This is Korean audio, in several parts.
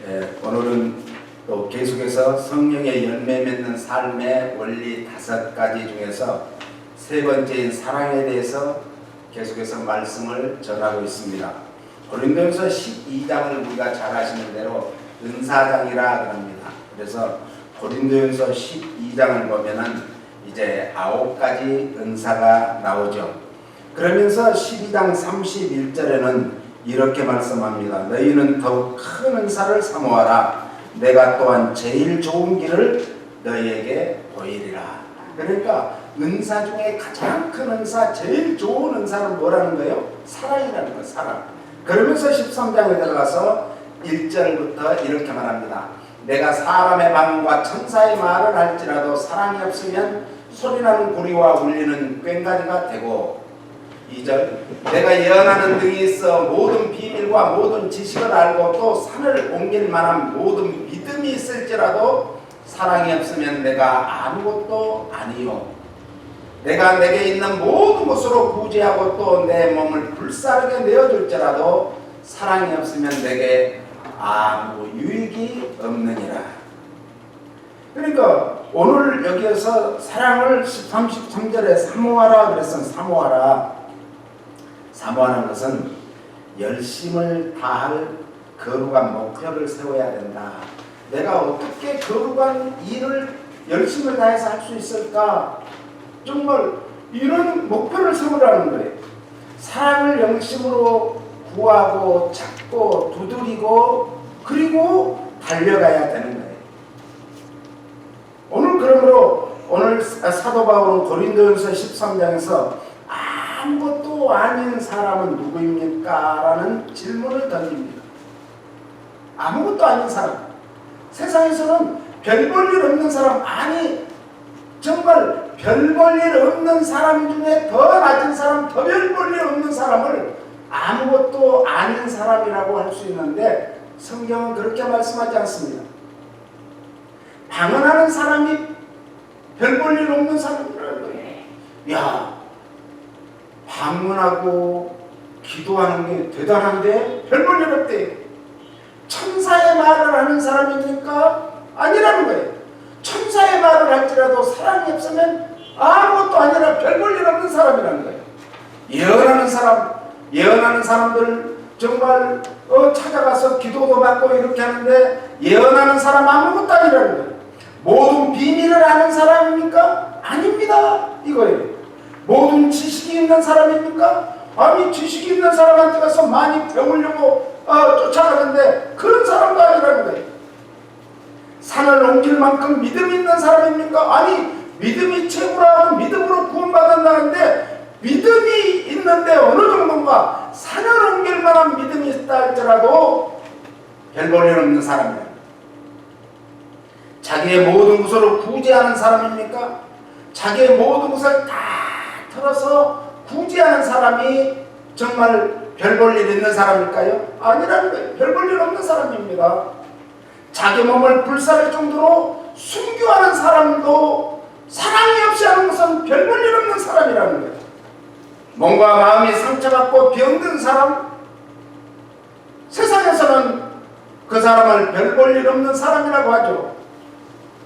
오늘은 또 계속해서 성령의 열매 맺는 삶의 원리 5가지 중에서 세 번째인 사랑에 대해서 계속해서 말씀을 전하고 있습니다. 고린도전서 12장을 우리가 잘 아시는 대로 은사장이라 그럽니다. 그래서 고린도전서 12장을 보면은 이제 9가지 은사가 나오죠. 그러면서 12장 31절에는 이렇게 말씀합니다. 너희는 더욱 큰 은사를 사모하라. 내가 또한 제일 좋은 길을 너희에게 보이리라. 그러니까 은사 중에 가장 큰 은사, 제일 좋은 은사는 뭐라는 거예요? 사랑이라는 거예요. 사랑. 그러면서 13장에 들어가서 1절부터 이렇게 말합니다. 내가 사람의 방언과 천사의 말을 할지라도 사랑이 없으면 소리나는 고리와 울리는 꽹과리가 되고, 2절 내가 예언하는 등이 있어 모든 비밀과 모든 지식을 알고 또 산을 옮길 만한 모든 믿음이 있을지라도 사랑이 없으면 내가 아무것도 아니요. 내가 내게 있는 모든 것으로 구제하고 또 내 몸을 불사르게 내어줄지라도 사랑이 없으면 내게 아무 유익이 없느니라. 그러니까 오늘 여기에서 사랑을 33절에 사모하라 그랬으면 사모하는 것은 열심을 다할 거룩한 목표를 세워야 된다. 내가 어떻게 거룩한 일을 열심을 다해서 할 수 있을까? 정말 이런 목표를 세우라는 거예요. 사랑을 영심으로 구하고 찾고 두드리고 그리고 달려가야 되는 거예요. 오늘 사도 바울은 고린도전서 13장에서 아무것도 아닌 사람은 누구입니까? 라는 질문을 던집니다. 아무것도 아닌 사람. 세상에서는 별 볼 일 없는 사람, 아니 정말 별 볼 일 없는 사람 중에 더 낮은 사람, 더 별 볼 일 없는 사람을 아무것도 아닌 사람이라고 할 수 있는데 성경은 그렇게 말씀하지 않습니다. 방언하는 사람이 별 볼 일 없는 사람이라는 거예요. 야, 방문하고 기도하는 게 대단한데 별 볼 일 없대. 천사의 말을 하는 사람이니까 아니라는 거예요. 천사의 말을 할지라도 사랑이 없으면 아무것도 아니라 별 볼 일 없는 사람이라는 거예요. 예언하는 사람들 정말 찾아가서 기도도 받고 이렇게 하는데 예언하는 사람 아무것도 아니라는 거예요. 모든 비밀을 아는 사람입니까? 아닙니다. 이거예요. 모든 지식이 있는 사람입니까? 아니 지식이 있는 사람한테 가서 많이 배우려고 쫓아가는데 그런 사람도 아니라는 거예요. 산을 옮길 만큼 믿음이 있는 사람입니까? 아니 믿음이 최고라고 믿음으로 구원받는다는데 믿음이 있는데 어느 정도인가 산을 옮길 만한 믿음이 있다 할지라도 별 볼 일 없는 사람이에요. 자기의 모든 것으로 구제하는 사람입니까? 자기의 모든 것을 다 털어서 구제하는 사람이 정말 별 볼 일 있는 사람일까요? 아니라는 거예요. 별 볼 일 없는 사람입니다. 자기 몸을 불사를 정도로 순교하는 사람도 사랑이 없이 하는 것은 별 볼 일 없는 사람이라는 거예요. 몸과 마음이 상처받고 병든 사람, 세상에서는 그 사람을 별 볼 일 없는 사람이라고 하죠.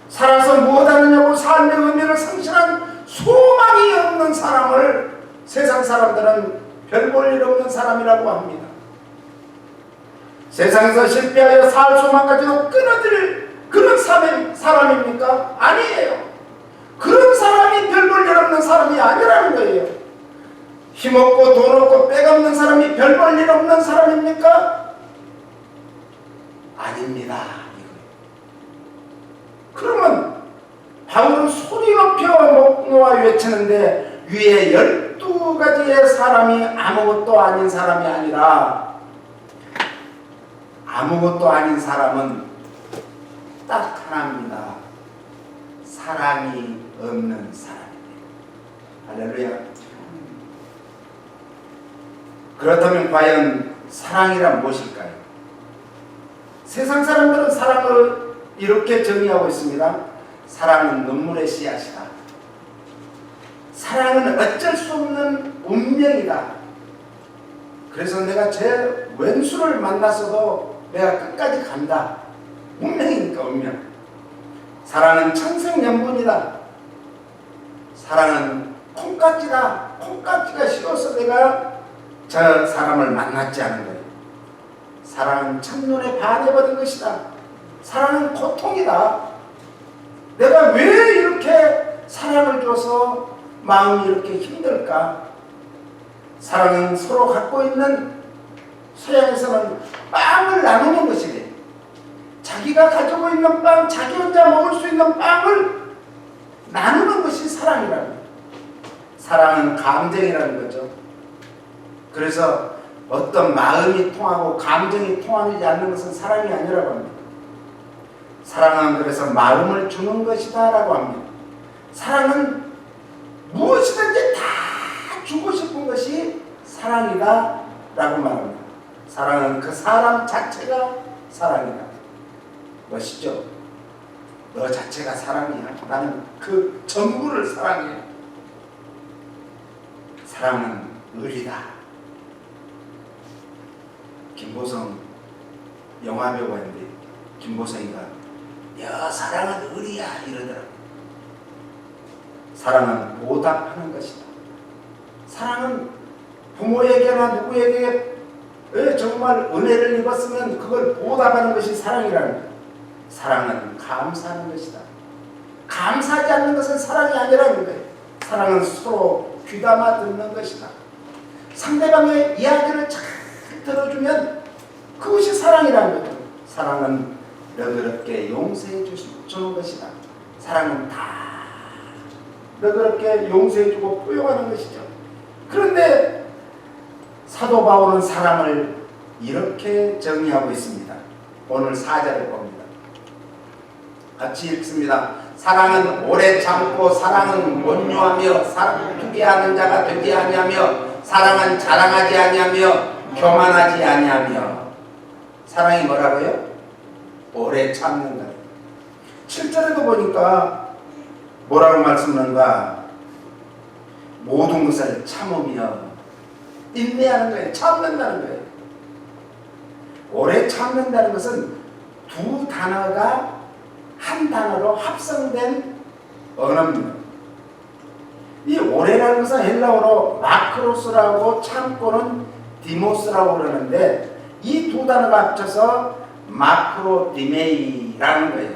살아서 무엇하느냐고 삶의 의미를 상실한 소망이 없는 사람을 세상 사람들은 별 볼 일 없는 사람이라고 합니다. 세상에서 실패하여 살 소망까지도 끊어들 그런 사람입니까? 아니에요. 그런 사람이 별 볼 일 없는 사람이 아니라는 거예요. 힘없고 돈 없고 빼없는 사람이 별 볼 일 없는 사람입니까? 아닙니다. 그러면 바울은 소리 높여 놓아 외치는데 위에 12가지의 사람이 아무것도 아닌 사람이 아니라 아무것도 아닌 사람은 딱 하나입니다. 사랑이 없는 사람입니다. 할렐루야. 그렇다면 과연 사랑이란 무엇일까요? 세상 사람들은 사랑을 이렇게 정의하고 있습니다. 사랑은 눈물의 씨앗이다. 사랑은 어쩔 수 없는 운명이다. 그래서 내가 제 왼수를 만났어도 내가 끝까지 간다. 운명이니까 운명. 사랑은 천생연분이다. 사랑은 콩깍지다. 콩깍지가 싫어서 내가 저 사람을 만났지 않은 거예요. 사랑은 첫눈에 반해버린 것이다. 사랑은 고통이다. 내가 왜 이렇게 사랑을 줘서 마음이 이렇게 힘들까? 사랑은 서로 갖고 있는, 서양에서는 빵을 나누는 것이래. 자기가 가지고 있는 빵, 자기 혼자 먹을 수 있는 빵을 나누는 것이 사랑이라는 거예요. 사랑은 감정이라는 거죠. 그래서 어떤 마음이 통하고 감정이 통하지 않는 것은 사랑이 아니라고 합니다. 사랑은 그래서 마음을 주는 것이다 라고 합니다. 사랑은 무엇이든지 다 주고 싶은 것이 사랑이다 라고 말합니다. 사랑은 그 사람 자체가 사랑이다. 멋있죠? 너 자체가 사랑이야. 나는 그 전부를 사랑해. 사랑은 의리다. 김보성 영화배우가 있는데 김보성이가 야 사랑은 의리야 이러더라고. 사랑은 보답하는 것이다. 사랑은 부모에게나 누구에게 정말 은혜를 입었으면 그걸 보답하는 것이 사랑이라는 거예요. 사랑은 감사하는 것이다. 감사하지 않는 것은 사랑이 아니라는 거예요. 사랑은 서로 귀담아 듣는 것이다. 상대방의 이야기를 잘 들어주면 그것이 사랑이라는 거죠. 사랑은 너그럽게 용서해 주는 것이다. 사랑은 다 너그럽게 용서해주고 포용하는 것이죠. 그런데 사도 바울은 사랑을 이렇게 정의하고 있습니다. 오늘 4절을 봅니다. 같이 읽습니다. 사랑은 오래 참고 사랑은 온유하며 투기하는 자가 되지 아니하며 사랑은 자랑하지 아니하며 교만하지 아니하며. 사랑이 뭐라고요? 오래 참는다. 7절에도 보니까 뭐라고 말씀하는가? 모든 것을 참으며 인내하는 거예요. 참는다는 거예요. 오래 참는다는 것은 두 단어가 한 단어로 합성된 언어입니다. 이 오래라는 것은 헬라어로 마크로스라고 참고는 디모스라고 그러는데 이 두 단어가 합쳐서 마크로디메이라는 거예요.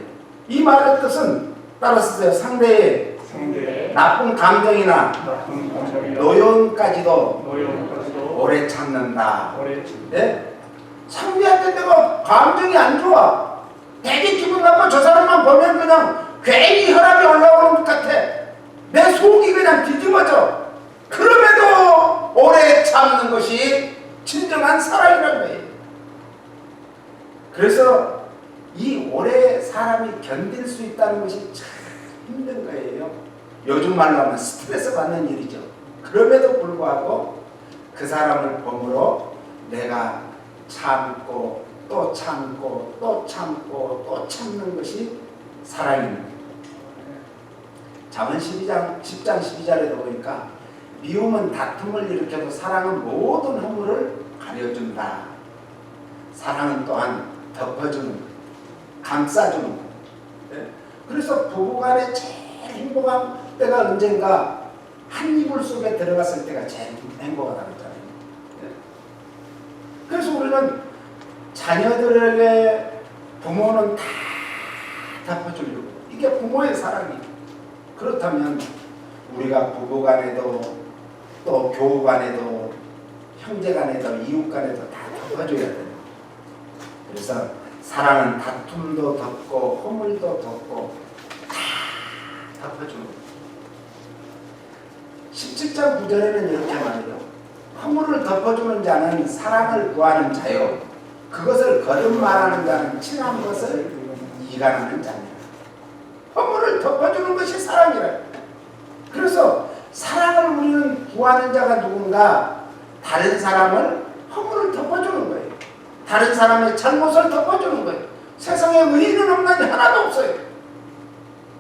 이 말의 뜻은 따라서 상대의 나쁜 감정이나 노여움까지도 오래 참는다. 네? 상대한테 내가 감정이 안 좋아. 되게 기분 나빠. 저 사람만 보면 그냥 괜히 혈압이 올라오는 것 같아. 내 속이 그냥 뒤집어져. 그럼에도 오래 참는 것이 진정한 사랑이라는 거예요. 그래서 이 오래 사람이 견딜 수 있다는 것이 참 힘든 거예요. 요즘 말로 하면 스트레스 받는 일이죠. 그럼에도 불구하고 그 사람을 보므로 내가 참고 또 참고 또 참고 또 참는 것이 사랑입니다. 잠언 10장 12절에도 보니까 미움은 다툼을 일으켜도 사랑은 모든 허물을 가려준다. 사랑은 또한 덮어주는, 감싸주는 거예요. 네? 그래서 부부간에 제일 행복한 때가 언젠가 한 이불 속에 들어갔을 때가 제일 행복하다고 했잖아요. 네? 그래서 우리는 자녀들에게 부모는 다 덮어주려고. 이게 부모의 사랑이에요. 그렇다면 우리가 부부간에도 또 교우간에도 형제간에도 이웃간에도 다 덮어줘야 돼요. 그래서 사랑은 다툼도 덮고 허물도 덮고 다 덮어주는 거예요. 17장 9절에는 이렇게 말해요. 허물을 덮어주는 자는 사랑을 구하는 자요 그것을 거듭말하는 자는 친한 것을 이간하는 자니라. 허물을 덮어주는 것이 사랑이라. 그래서 사랑을 우리는 구하는 자가 누군가? 다른 사람을 허물을 덮어주는 거예요. 다른 사람의 잘못을 덮어주는 거예요. 세상에 의인은 없는 게 하나도 없어요.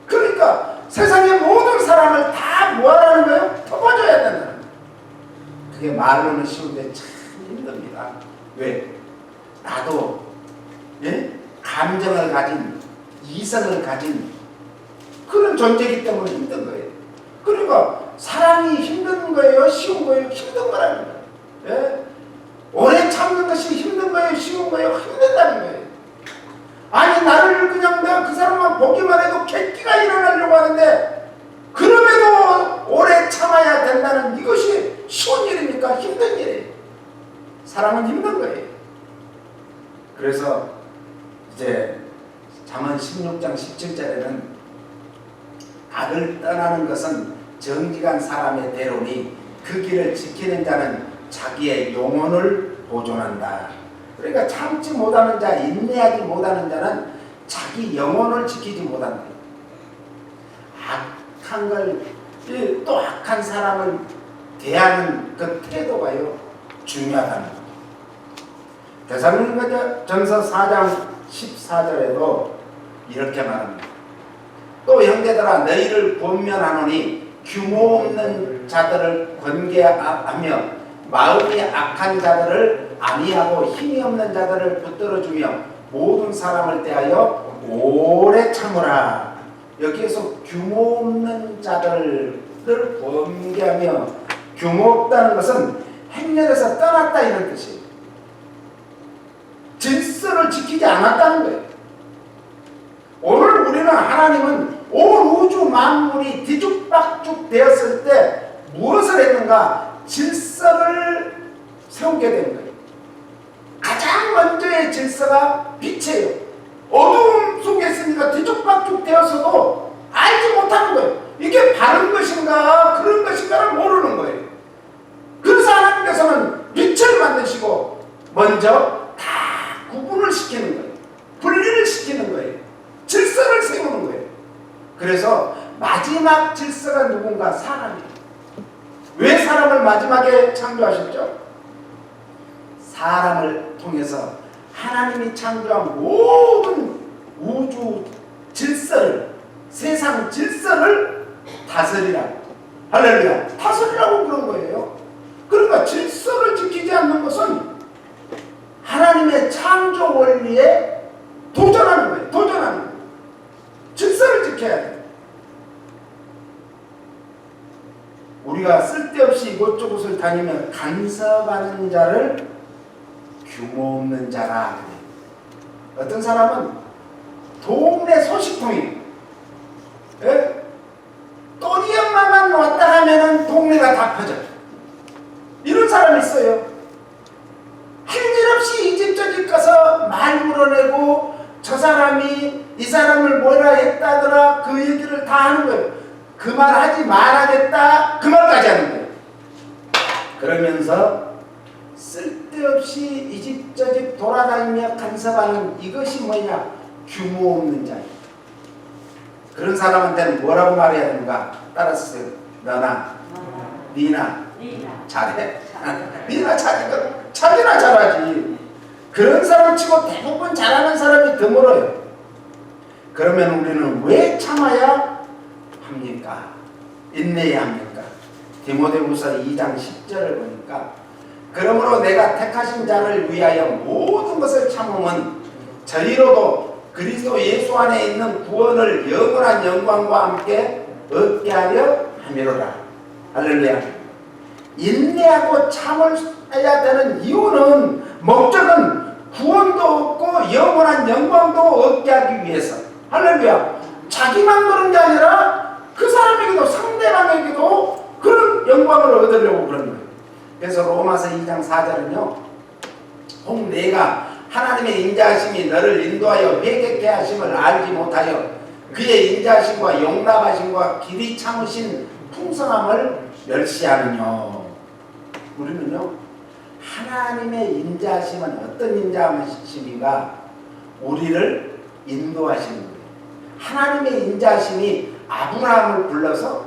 그러니까 세상의 모든 사람을 다 뭐하라는 거예요? 덮어줘야 된다는 거예요. 그게 말로는 쉬운데 참 힘듭니다. 왜? 나도 감정을 가진, 이성을 가진 그런 존재이기 때문에 힘든 거예요. 그러니까 사랑이 힘든 거예요? 쉬운 거예요? 힘든 거라는 거예요. 예? 오래 참는 것이 힘든 거예요? 쉬운 거예요? 힘든다는 거예요. 아니 나를 그냥 내가 그 사람만 보기만 해도 객기가 일어나려고 하는데 그럼에도 오래 참아야 된다는 이것이 쉬운 일입니까? 힘든 일이에요. 사랑은 힘든 거예요. 그래서 이제 잠언 16장 17절에는 악을 떠나는 것은 정직한 사람의 대로니 그 길을 지키는 자는 자기의 영혼을 보존한다. 그러니까 참지 못하는 자, 인내하지 못하는 자는 자기 영혼을 지키지 못한다. 악한 걸, 또 악한 사람을 대하는 그 태도가요 중요하다는 것. 데살로니가전서 4장 14절에도 이렇게 말합니다. 또 형제들아 너희를 권면하노니 규모 없는 자들을 권계하며 마음이 악한 자들을 아니하고 힘이 없는 자들을 붙들어주며 모든 사람을 대하여 오래 참으라. 여기에서 규모 없는 자들을 권계하며, 규모 없다는 것은 행렬에서 떠났다 이런 뜻이에요. 질서를 지키지 않았다는 거예요. 오늘 우리는 하나님은 온 우주 만물이 뒤죽박죽 되었을 때 무엇을 했는가? 질서를 세우게 된 거예요. 가장 먼저의 질서가 빛이에요. 어두움 속에 있으니까 뒤죽박죽 되었어도 알지 못하는 거예요. 이게 바른 것인가 그런 것인가를 모르는 거예요. 그래서 하나님께서는 빛을 만드시고 먼저 다 구분을 시키는 거예요. 분리를 시키는 거예요. 질서를 세우는 거예요. 그래서 마지막 질서가 누군가? 사람이에요. 왜 사람을 마지막에 창조하셨죠? 사람을 통해서 하나님이 창조한 모든 우주 질서를, 세상 질서를 다스리라고. 할렐루야. 다스리라고 그런 거예요. 그러니까 질서를 지키지 않는 것은 하나님의 창조 원리에 도전하는 거예요. 도전하는 거예요. 질서를 지켜야 돼요. 우리가 쓸데없이 이곳저곳을 다니며 간섭하는 자를 규모 없는 자라. 어떤 사람은 동네 소식통이에요. 예? 또니 엄마만 왔다 하면은 동네가 다 퍼져. 이런 사람이 있어요. 할 일 없이 이 집 저 집 가서 말 물어내고 저 사람이 이 사람을 뭐라 했다더라 그 얘기를 다 하는 거예요. 그 말 하지 말아야겠다 그 말까지 하는 거예요. 그러면서 쓸데없이 이 집 저 집 돌아다니며 간섭하는 이것이 뭐냐? 규모 없는 자예요. 그런 사람한테는 뭐라고 말해야 되는가? 따라서 너나 니나 잘해. 니나 잘해. 자기나 잘하지. 그런 사람 치고 대부분 잘하는 사람이 드물어요. 그러면 우리는 왜 참아야 합니까? 인내해야 합니까? 디모데후서 2장 10절을 보니까 그러므로 내가 택하신 자를 위하여 모든 것을 참음은 저희로도 그리스도 예수 안에 있는 구원을 영원한 영광과 함께 얻게 하려 함이로라. 할렐루야. 인내하고 참아야 되는 이유는, 목적은 구원도 얻고 영원한 영광도 얻게 하기 위해서. 할렐루야. 자기만 그런 게 아니라 그 사람에게도, 상대방에게도 그런 영광을 얻으려고 그런 거예요. 그래서 로마서 2장 4절은요, 혹 내가 하나님의 인자하심이 너를 인도하여 회개케 하심을 알지 못하여 그의 인자하심과 용납하심과 길이 참으신 풍성함을 멸시하느뇨. 우리는요, 하나님의 인자하심은 어떤 인자하심인가? 우리를 인도하시는 거예요. 하나님의 인자하심이 아브라함을 불러서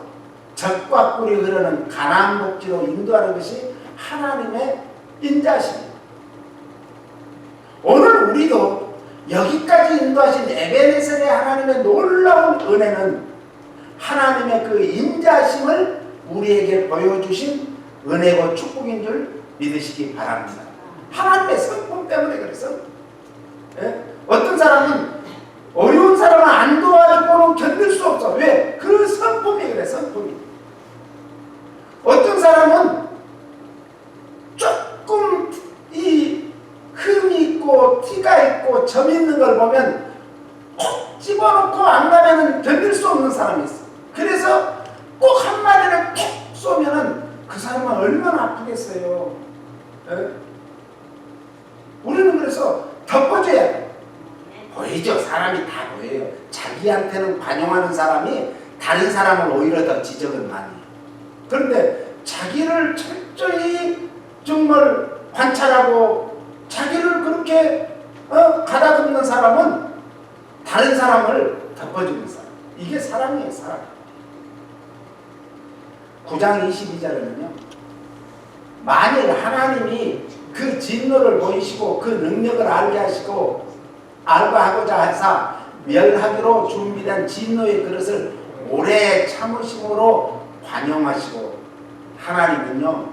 적과 꿀이 흐르는 가나안 복지로 인도하는 것이 하나님의 인자하심입니다. 오늘 우리도 여기까지 인도하신 에베네셀의 하나님의 놀라운 은혜는 하나님의 그 인자하심을 우리에게 보여주신 은혜고 축복인 줄 믿으시기 바랍니다. 하나님의 성품 때문에 그래서, 예? 어떤 사람 사람은 어려운 사람을 안 도와주고는 견딜 수 없어. 왜? 그 성품이 그래, 성품이. 어떤 사람은 조금 이 흠이 있고 티가 있고 점 있는 걸 보면 콕 집어넣고 안 가면은 견딜 수 없는 사람이 있어. 그래서 꼭 한마디를 콕 쏘면은 그 사람은 얼마나 아프겠어요. 에? 우리는 그래서 덮어줘야 돼. 보이죠? 사람이 다 보여요. 자기한테는 관용하는 사람이 다른 사람을 오히려 더 지적을 많이 해요. 그런데 자기를 철저히 정말 관찰하고 자기를 그렇게 가다듬는 사람은 다른 사람을 덮어주는 사람. 이게 사랑이에요, 사랑. 9장 22절에는요. 만일 하나님이 그 진노를 보이시고 그 능력을 알게 하시고 알고 하고자 하사 멸하기로 준비된 진노의 그릇을 오래 참으심으로 관용하시고 하나님은요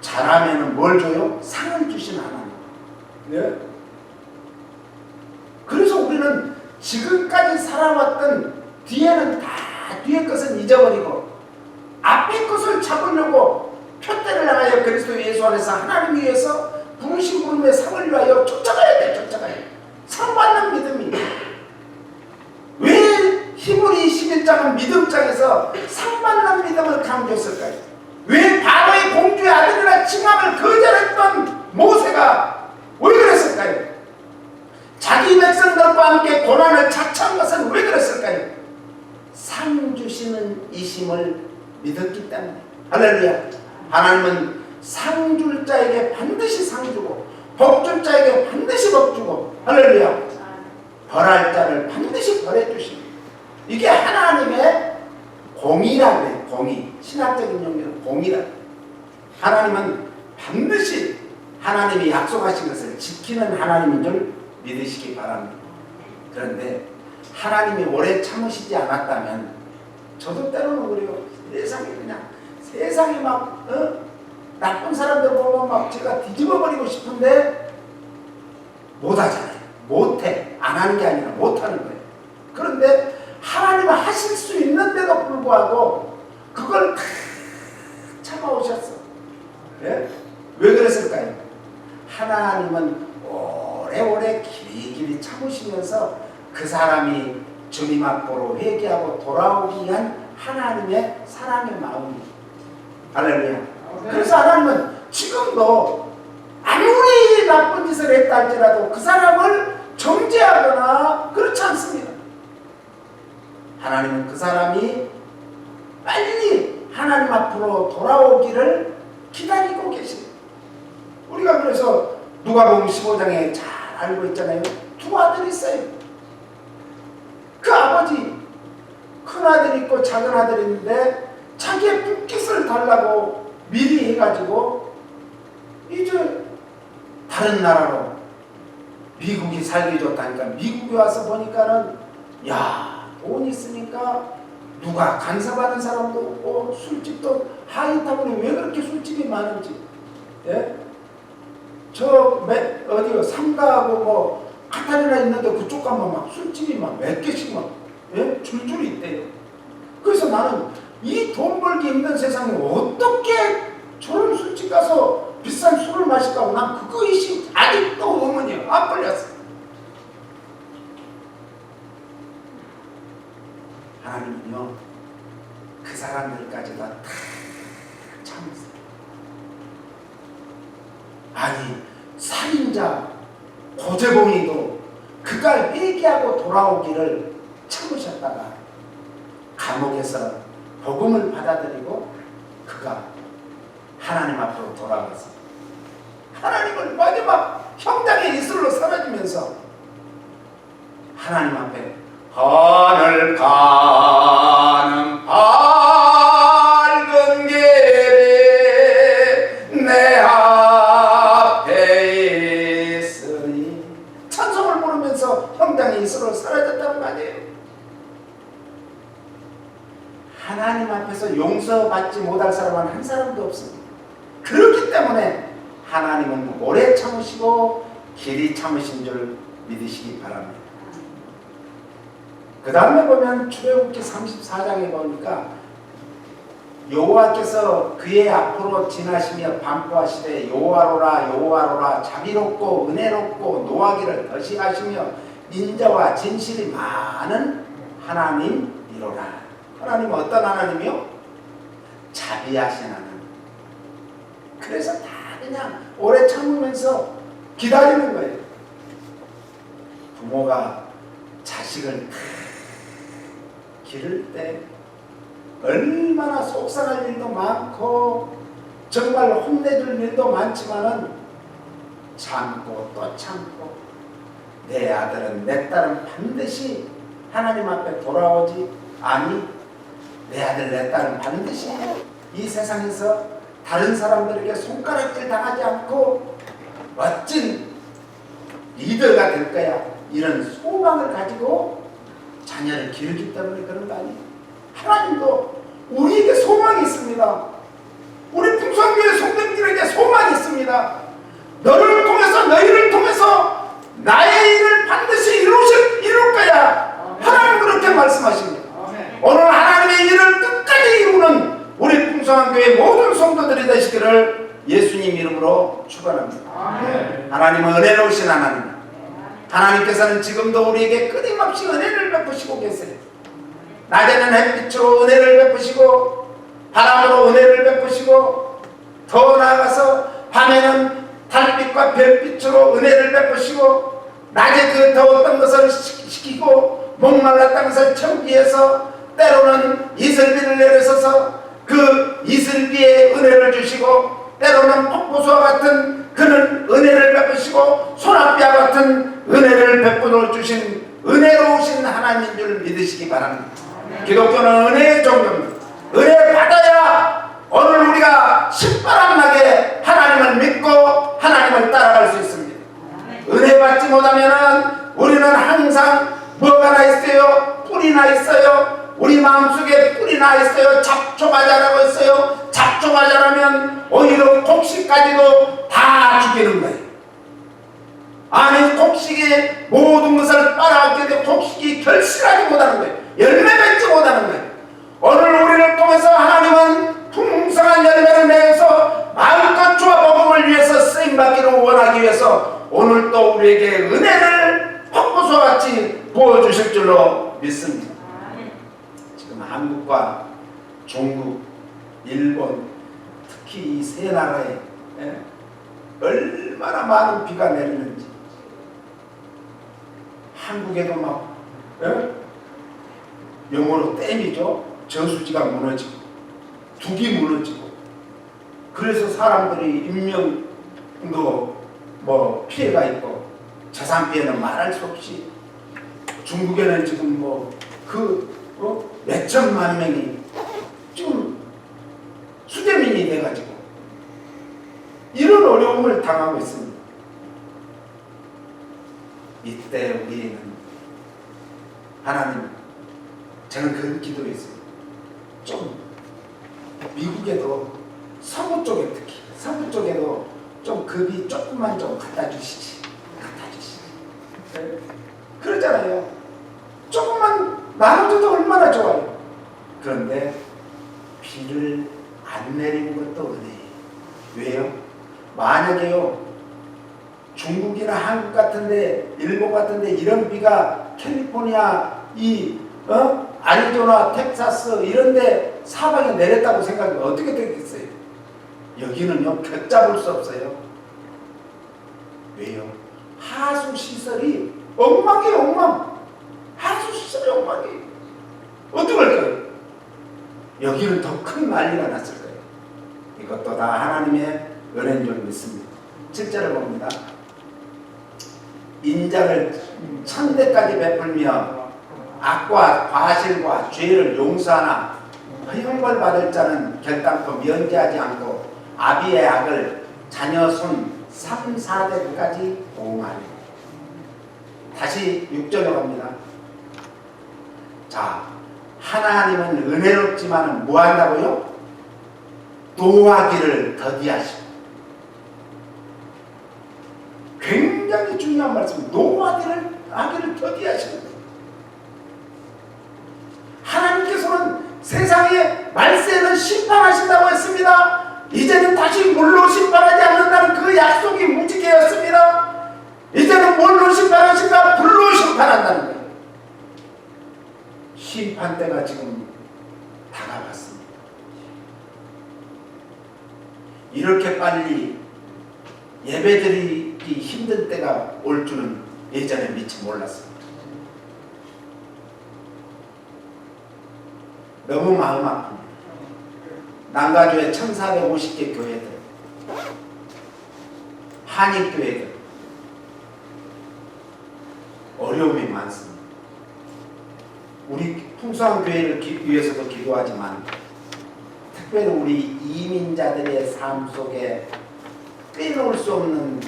잘하면은 뭘 줘요? 상을 주신 하나님. 네? 그래서 우리는 지금까지 살아왔던 뒤에는 다 뒤의 것은 잊어버리고 앞의 것을 잡으려고 표대를 향하여 그리스도 예수 안에서 하나님 위해서 부르신 부름의 상을 위하여 쫓아가야 돼. 쫓아가야 돼. 상 받는 믿음이. 왜 히브리 11장은 믿음장에서 상 받는 믿음을 강조했을까요? 왜 바로의 공주의 아들이라 칭함을 거절했던 모세가 왜 그랬을까요? 자기 백성들과 함께 고난을 자처한 것은 왜 그랬을까요? 상 주시는 이심을 믿었기 때문에. 할렐루야. 하나님은 상 줄 자에게 반드시 상 주고 복 줄 자에게 반드시 복 주고 할렐루야. 벌할 자를 반드시 벌해 주십니다. 이게 하나님의 공의라고 해요. 공의. 신학적인 용어로 공의라. 하나님은 반드시 하나님이 약속하신 것을 지키는 하나님인 줄 믿으시기 바랍니다. 그런데 하나님이 오래 참으시지 않았다면 저도 때로는 그래요. 세상에 그냥 세상에 막 나쁜 사람들 보면 막 제가 뒤집어버리고 싶은데 못하잖아요. 못해. 안 하는 게 아니라 못하는 거예요. 그런데 하나님은 하실 수 있는데도 불구하고 그걸 다 참아오셨어. 네? 왜 그랬을까요? 하나님은 오래오래 길이길이 참으시면서 그 사람이 주님 앞으로 회개하고 돌아오기 위한 하나님의 사랑의 마음이. 할렐루야. 그래서 하나님은 지금도 아무리 나쁜 짓을 했다 할지라도 그 사람을 정죄하거나 그렇지 않습니다. 하나님은 그 사람이 빨리 하나님 앞으로 돌아오기를 기다리고 계십니다. 우리가 그래서 누가복음 15장에 잘 알고 있잖아요. 두 아들이 있어요. 그 아버지 큰 아들이 있고 작은 아들이 있는데 자기의 붓깃을 달라고 미리 해가지고 이제 다른 나라로 미국이 살기 좋다니까 미국에 와서 보니까는 야, 돈 있으니까 누가 간섭하는 사람도 없고 술집도 하이타운에 왜 그렇게 술집이 많은지. 예? 어디요 삼가하고 뭐 카타리나 있는데 그쪽 가면 막 술집이 막 몇 개씩 막 예? 줄줄이 있대요. 그래서 나는 이 돈 벌기 힘든 세상에 어떻게 저런 술집 가서 비싼 술을 마실까 하고 난 그거 이심 아직도 의문이에요. 안 걸렸어. 하나님은요 그 사람들까지 다 참으세요. 아니 살인자 고재봉이도 그가 회개하고 돌아오기를 참으셨다가 감옥에서 복음을 받아들이고 그가 하나님 앞으로 돌아가서 하나님을 마지막 형장의 이슬로 사라지면서 하나님 앞에 하늘 가는 밝은 길이 내 앞에 있으니 찬송을 부르면서 형장의 이슬로 사라졌다는 거 아니에요. 하나님 앞에서 용서받지 못할 사람은 한 사람도 없습니다. 그렇기 때문에 하나님은 오래 참으시고 길이 참으신 줄 믿으시기 바랍니다. 그 다음에 보면 출애굽기 34장에 보니까 여호와께서 그의 앞으로 지나시며 반포하시되 여호와로라 여호와로라 자비롭고 은혜롭고 노하기를 더시하시며 인자와 진실이 많은 하나님이로라. 하나님은 어떤 하나님이요? 자비하신 하나님. 그래서 다 그냥 오래 참으면서 기다리는 거예요. 부모가 자식을 기를 때 얼마나 속상할 일도 많고 정말 혼내줄 일도 많지만은 참고 또 참고 내 아들은 내 딸은 반드시 하나님 앞에 돌아오지 아니 내 아들 내 딸은 반드시 이 세상에서 다른 사람들에게 손가락질 당하지 않고 멋진 리더가 될 거야 이런 소망을 가지고 자녀를 기르기 때문에 그런 거 아니에요. 하나님도 우리에게 소망이 있습니다. 우리 풍성교회 성도들에게 소망이 있습니다. 너를 통해서 너희를 통해서 나의 일을 반드시 이룰 거야. 하나님 그렇게 말씀하십니다. 오늘 하나님의 일을 끝까지 이루는 우리 풍성교회 모든 성도들이 되시기를 예수님 이름으로 축원합니다. 하나님은 은혜로우신 하나님. 하나님께서는 지금도 우리에게 끊임없이 은혜를 베푸시고 계세요. 낮에는 햇빛으로 은혜를 베푸시고 바람으로 은혜를 베푸시고 더 나아가서 밤에는 달빛과 별빛으로 은혜를 베푸시고 낮에 그 더웠던 것을 식히고 목말랐던 것을 청기해서 때로는 이슬비를 내려서서 그 이슬비에 은혜를 주시고 때로는 폭포수와 같은 그는 은혜를 베푸시고 소나비와 같은 은혜를 베풀어 주신 은혜로우신 하나님인 줄 믿으시기 바랍니다. 기독교는 은혜의 종교입니다. 은혜 받아야 오늘 우리가 신바람나게 하나님을 믿고 하나님을 따라갈 수 있습니다. 은혜 받지 못하면 우리는 항상 뭐가 나 있어요? 뿔이 나 있어요. 우리 마음속에 뿔이 나 있어요. 잡초가 자라고 있어요. 잡초가 자라면 오히려 곡식까지도 다 죽이는 거예요. 아니 곡식이 모든 것을 빨아먹게 돼 곡식이 결실하지 못하는 거예요. 열매 맺지 못하는 거예요. 오늘 우리를 통해서 하나님은 풍성한 열매를 내서 마음껏 주와 복음을 위해서 쓰임받기를 원하기 위해서 오늘 또 우리에게 은혜를 폭포수와 같이 부어주실 줄로 믿습니다. 지금 한국과 중국, 일본 특히 이 세 나라에 얼마나 많은 비가 내리는지 한국에도 막 영어로 댐이죠. 저수지가 무너지고 둑이 무너지고 그래서 사람들이 인명도 뭐 피해가 있고 재산 피해는 말할 수 없이 중국에는 지금 뭐 몇천만 명이 지금 수재민이 돼가지고 이런 어려움을 당하고 있습니다. 이때 우리는 하나님, 저는 그런 기도했어요. 좀 미국에도 서부 쪽에 특히 서부 쪽에도 좀 급이 조금만 좀 갖다 주시지. 네? 그러잖아요. 조금만 나눠줘도 얼마나 좋아요. 그런데 비를 안 내리는 것도 은혜예요. 왜요? 만약에요 중국이나 한국 같은데 일본 같은데 이런 비가 캘리포니아 아리조나 텍사스 이런데 사방에 내렸다고 생각하면 어떻게 되겠어요? 여기는요 곁잡을 수 없어요. 왜요? 하수 시설이 엉망이에요. 엉망. 하수 시설이 엉망이에요. 어떡할까요? 여기는 더 큰 난리가 났을 거예요. 이것도 다 하나님의 은혜인 줄 믿습니다. 7절을 봅니다. 인자를 천대까지 베풀며 악과 과실과 죄를 용서하나 형벌 받을 자는 결단코 면제하지 않고 아비의 악을 자녀 손 3, 4대까지 보응하리. 다시 6절로 갑니다. 자, 하나님은 은혜롭지만 뭐 한다고요? 노하기를 더디하시고 굉장히 굉장히 중요한 말씀. 노하기를 더디하시는 거예요. 하나님께서는 세상에 말세는 심판하신다고 했습니다. 이제는 다시 물로 심판하지 않는다는 그 약속이 무지개였습니다. 이제는 뭘로 심판하신가? 불로 심판한다는 거예요. 심판 때가 지금 다가왔습니다. 이렇게 빨리 예배드리기 힘든 때가 올 줄은 예전에 미처 몰랐습니다. 너무 마음 아픕니다. 남가주의 1450개 교회들, 한인교회들 어려움이 많습니다. 우리 풍성한 교회를 위해서도 기도하지만 특별히 우리 이민자들의 삶 속에 빼놓을 수 없는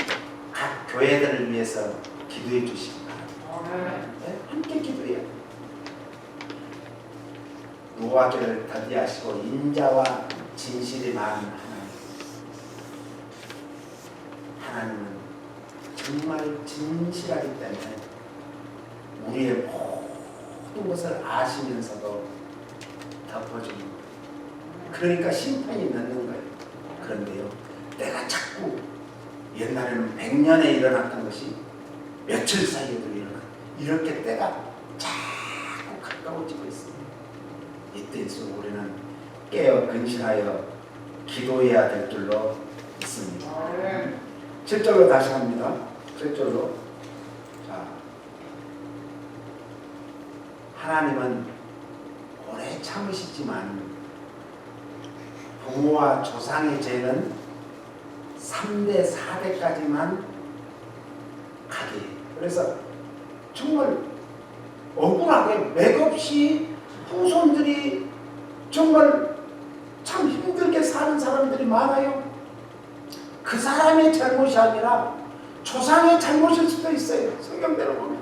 각 교회들을 위해서 기도해 주시기 바랍니다. 네? 함께 기도해요. 노하기를 더디하시고 인자와 진실이 많은 하나님은 정말 진실하기 때문에 우리의 모든 것을 아시면서도 덮어줍니다. 그러니까 심판이 늦는 거예요. 그런데요, 내가 자꾸 옛날에는 100년에 일어났던 것이 며칠 사이에도 일어나 이렇게 때가 자꾸 가까워지고 있습니다. 이때일수록 우리는 깨어 근신하여 기도해야 될 줄로 믿습니다. 7절로 다시 갑니다. 7절로. 자, 하나님은 오래 참으시지만 부모와 조상의 죄는 3대 4대까지만 가게. 그래서 정말 억울하게 맥없이 후손들이 정말 참 힘들게 사는 사람들이 많아요. 그 사람의 잘못이 아니라 조상의 잘못일 수도 있어요. 성경대로 보면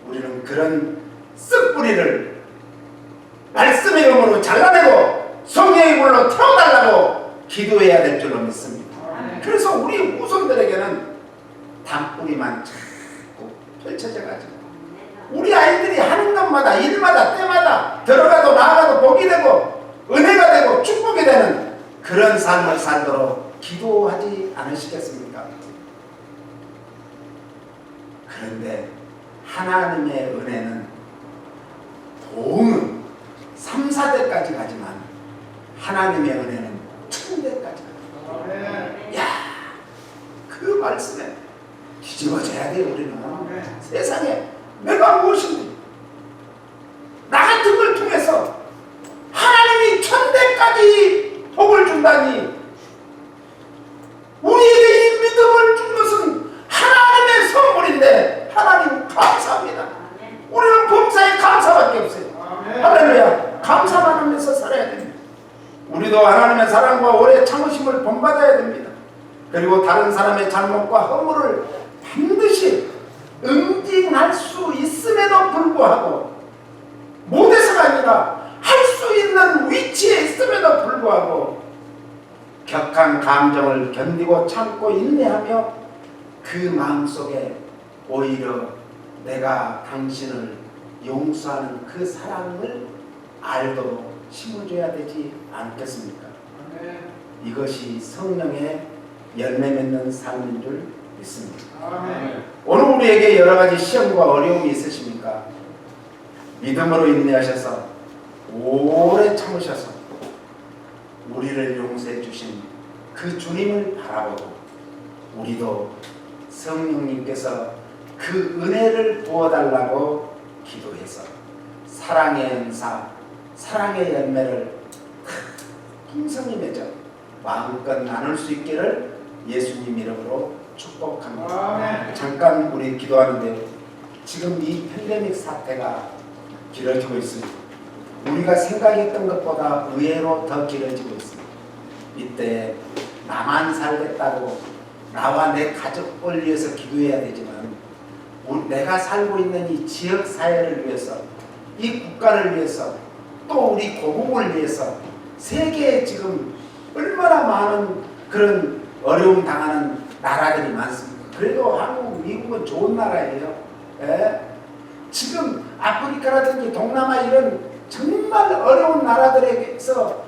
우리는 그런 쓱뿌리를 말씀의 영으로 잘라내고 성령의 물로 태워달라고 기도해야 될 줄로 믿습니다. 그래서 우리 후손들에게는 단뿌리만 자꾸 펼쳐져가지고 우리 아이들이 하는 것마다 일마다 때마다 들어가도 나가도 복이 되고 은혜가 되고 축복이 되는 그런 삶을 살도록 기도하지 않으시겠습니까? 그런데 하나님의 은혜는 도움은 3, 4대까지 가지만 하나님의 은혜는 1000대까지 가요. 야, 그 말씀에 뒤집어져야 돼요. 우리는 세상에 내가 무엇인지 나 같은 걸 통해서 하나님이 1000대까지 복을 준다니 우리에게 이 믿음을 준 것은 하나님의 선물인데 하나님 감사합니다. 우리는 범사에 감사밖에 없어요. 할렐루야. 감사만 하면서 살아야 됩니다. 우리도 하나님의 사랑과 오래 참으심을 본받아야 됩니다. 그리고 다른 사람의 잘못과 허물을 반드시 응징할 수 있음에도 불구하고 못해서가 아니라 할 수 있는 위치에 있음에도 불구하고 격한 감정을 견디고 참고 인내하며 그 마음속에 오히려 내가 당신을 용서하는 그 사랑을 알도록 심어줘야 되지 않겠습니까? 이것이 성령의 열매 맺는 삶인 줄 믿습니다. 오늘 우리에게 여러 가지 시험과 어려움이 있으십니까? 믿음으로 인내하셔서 오래 참으셔서 우리를 용서해 주신 그 주님을 바라보고 우리도 성령님께서 그 은혜를 부어달라고 기도해서 사랑의 은사, 사랑의 열매를 풍성히 맺어 마음껏 나눌 수 있기를 예수님 이름으로 축복합니다. 잠깐 우리 기도하는데 지금 이 팬데믹 사태가 길어지고 있습니다. 우리가 생각했던 것보다 의외로 더 길어지고 있습니다. 이때 나만 살겠다고 나와 내 가족을 위해서 기도해야 되지만 내가 살고 있는 이 지역 사회를 위해서 이 국가를 위해서 또 우리 고국을 위해서 세계에 지금 얼마나 많은 그런 어려움 당하는 나라들이 많습니다. 그래도 한국, 미국은 좋은 나라예요. 예? 지금 아프리카라든지 동남아 이런 정말 어려운 나라들에서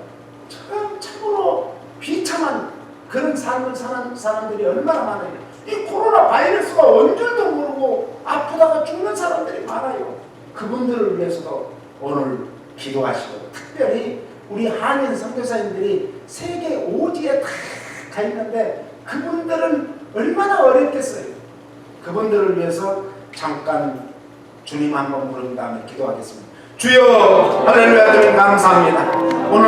참으로 비참한 그런 삶을 사는 사람들이 얼마나 많아요. 이 코로나 바이러스가 온 줄도 모르고 아프다가 죽는 사람들이 많아요. 그분들을 위해서도 오늘 기도하시고, 특별히 우리 한인 선교사님들이 세계 5지에 다 가 있는데 그분들은 얼마나 어렵겠어요. 그분들을 위해서 잠깐 주님 한번 부른 다음에 기도하겠습니다. 주여, 할렐루야, 주님 감사합니다. 오늘